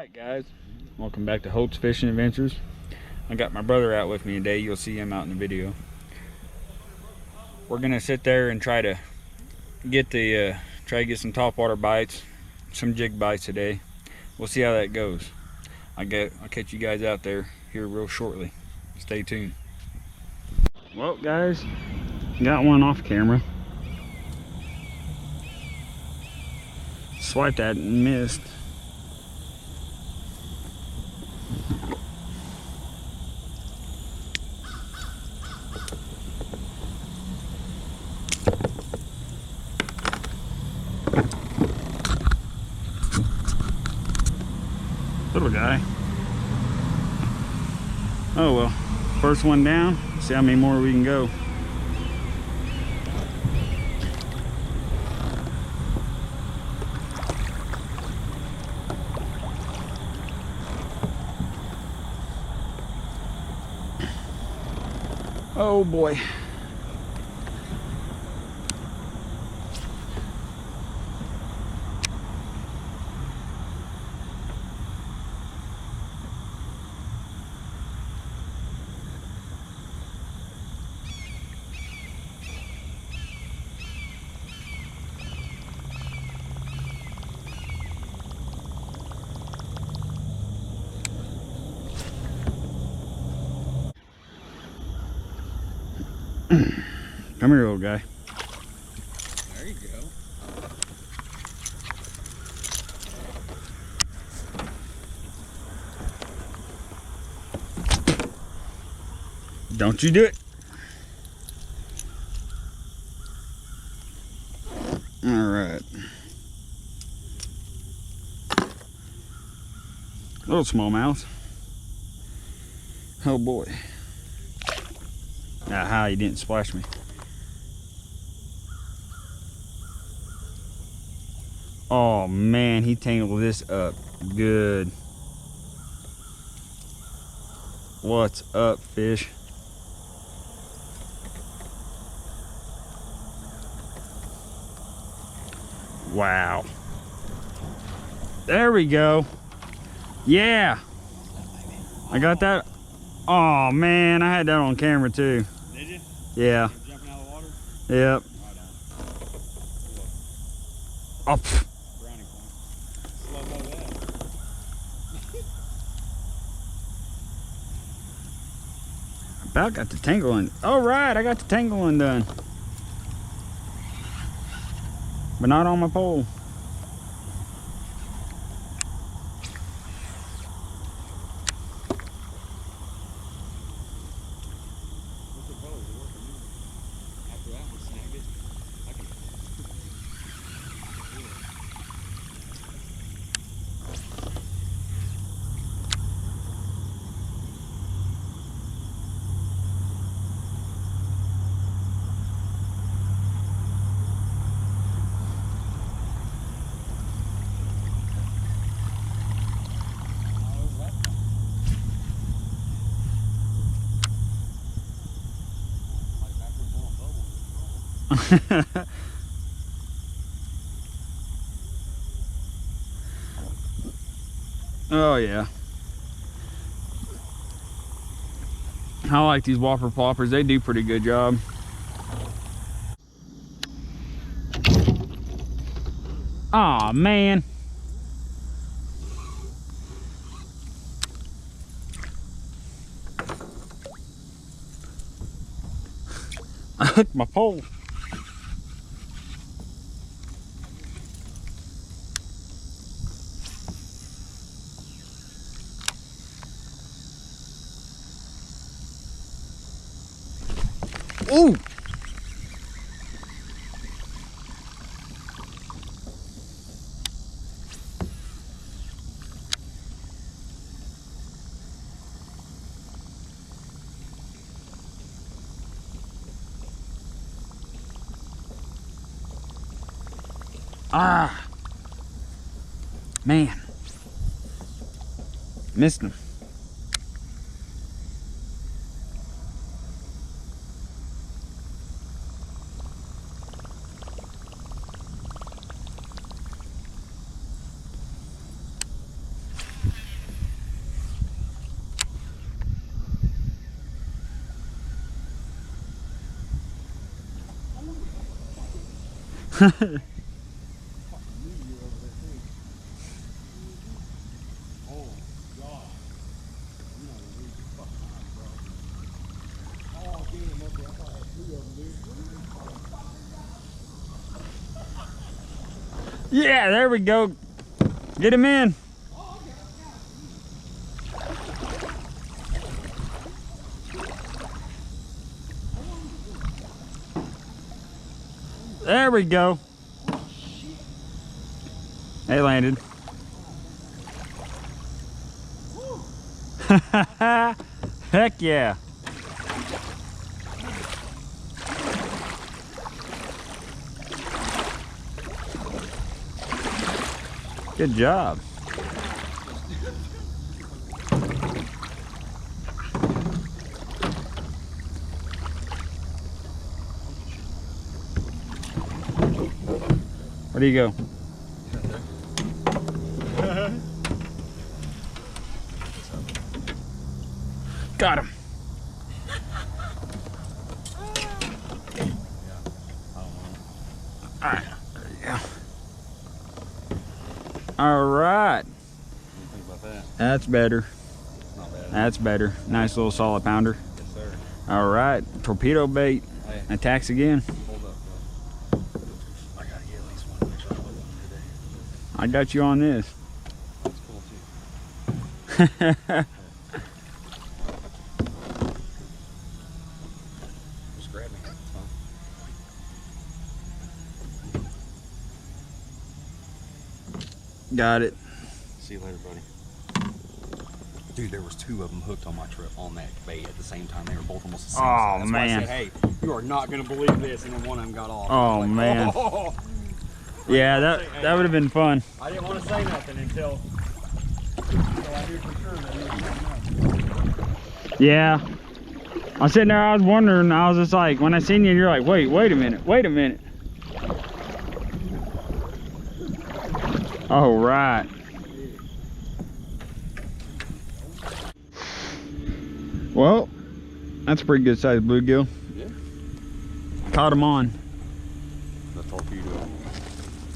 Alright guys, welcome back to Holt's Fishing Adventures. I got my brother out with me today. You'll see him out in the video. We're gonna sit there and try to get some topwater bites, some jig bites today. We'll see how that goes. I'll catch you guys out there here real shortly. Stay tuned. Well guys, got one off camera. Swiped that and missed. Little guy. Oh well, first one down. See how many more we can go. Oh boy. Come here, little guy. There you go. Don't you do it. All right. Little smallmouth. Oh boy. Aha, he didn't splash me. Oh man, he tangled this up good. What's up, fish? Wow. There we go. Yeah. I got that. Oh man, I had that on camera too. Did you? Yeah. Jumping out of the water? Yep. Right on. Oh. Brownie point. Slow mo that. About got the tangling. All right, I got the tangling done. But not on my pole. What's the bow? Is it working? After that one snagged it. I can. Oh yeah. I like these whopper ploppers. They do pretty good job. Aw, man. I hooked my pole. Ooh! Ah! Man. Missed him. Fucking meteor over there too. Oh God. You know you lose your fucking mind, bro. Oh damn, okay, I thought I had 2 of them, dude. Yeah, there we go. Get him in. There we go. They landed. Heck yeah. Good job. Where do you go? Got him. All right. There you go. All right. What do you think about that? That's better. Not bad. That's better. Nice little solid pounder. Yes, sir. All right. Torpedo bait. Hey, Attacks again. hold up, bro. I gotta get at least one. Make sure I put one today. I got you on this. That's cool too. Just grab me. It's fine. Got it. See you later, buddy. Dude, there was 2 of them hooked on my trip on that bait at the same time. They were both almost the same size. That's man. why I said, hey, you are not gonna believe this, and then one of them got off. Oh, Like, man. oh. Yeah, that would have been fun. I didn't want to say nothing until I knew for sure that you were coming up. Yeah. I was sitting there, I was wondering, I was just like, when I seen you, you're like, wait a minute. All right. Well, that's a pretty good sized bluegill. Yeah. Caught him on. The torpedo.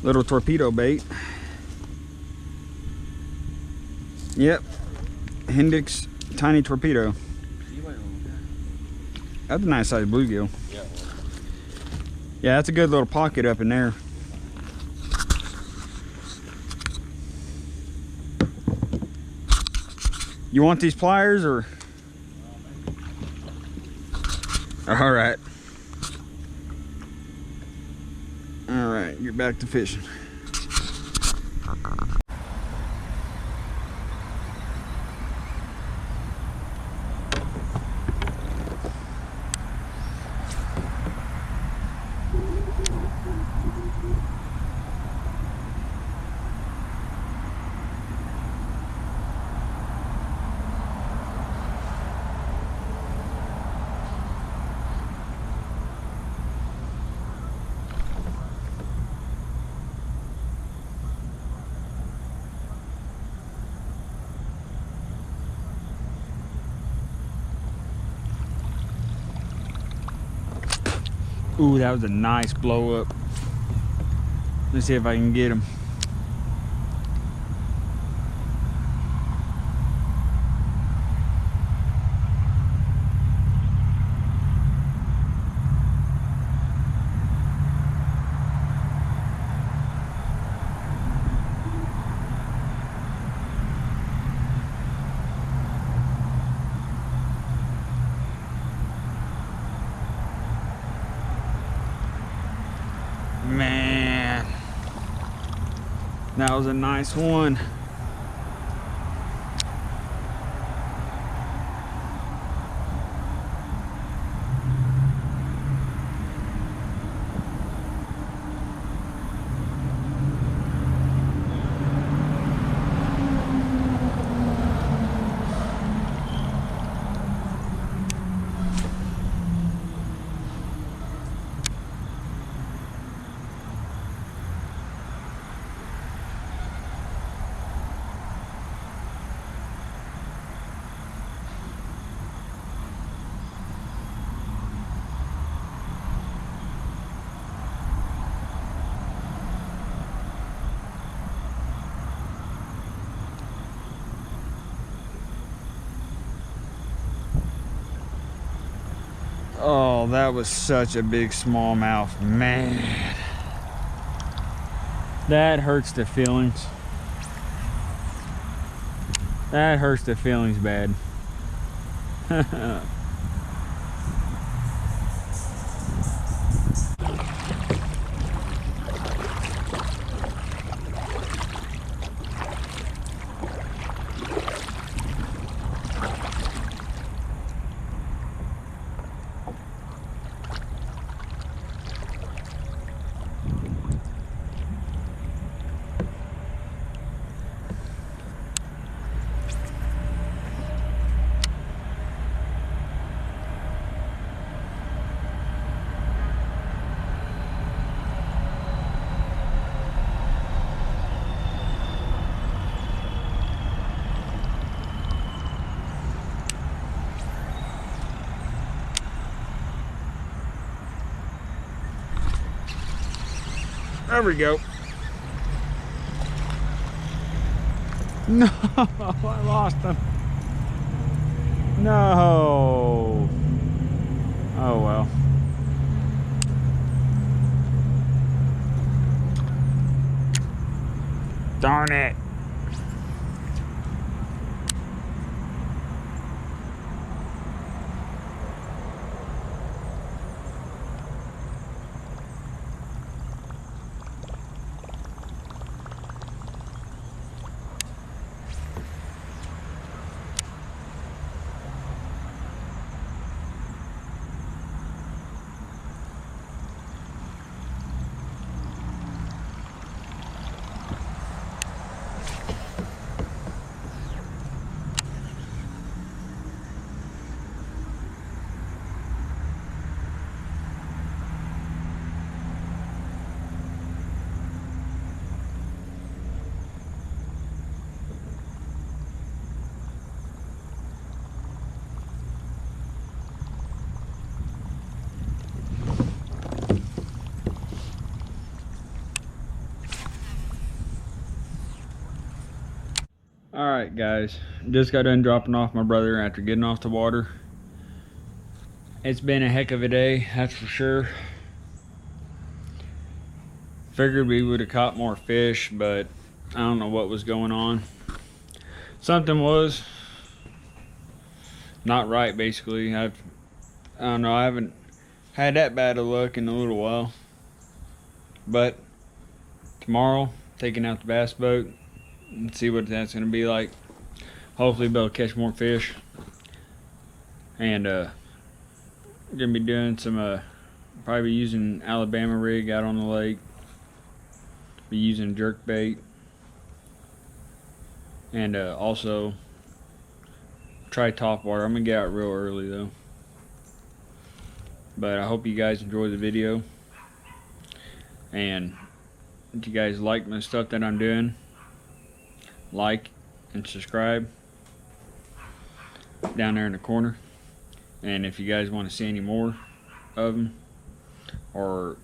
Little torpedo bait. Yep. Hendrick's tiny torpedo. That's a nice sized bluegill. Yeah. Yeah, that's a good little pocket up in there. You want these pliers or? All right. All right, get back to fishing. Ooh, that was a nice blow up. Let's see if I can get him. Man, that was a nice one. Oh, that was such a big smallmouth, man. That hurts the feelings. That hurts the feelings bad. There we go. No, I lost him. No. Oh well. Darn it. Alright guys, just got done dropping off my brother after getting off the water. It's been a heck of a day, that's for sure. Figured we would have caught more fish, but I don't know what was going on. Something was not right basically. I don't know, I haven't had that bad of luck in a little while. But tomorrow, taking out the bass boat and see what that's gonna be like. Hopefully be able to catch more fish. And gonna be doing some probably using Alabama rig out on the lake. Be using jerk bait. And also try top water. I'm gonna get out real early though. But I hope you guys enjoy the video. And if you guys like my stuff that I'm doing, like and subscribe down there in the corner. And if you guys want to see any more of them, or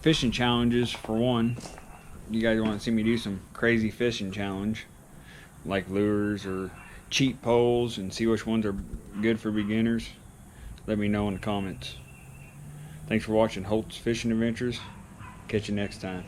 fishing challenges for one, you guys want to see me do some crazy fishing challenge like lures or cheat poles and see which ones are good for beginners, let me know in the comments. Thanks for watching Holt's Fishing Adventures. Catch you next time.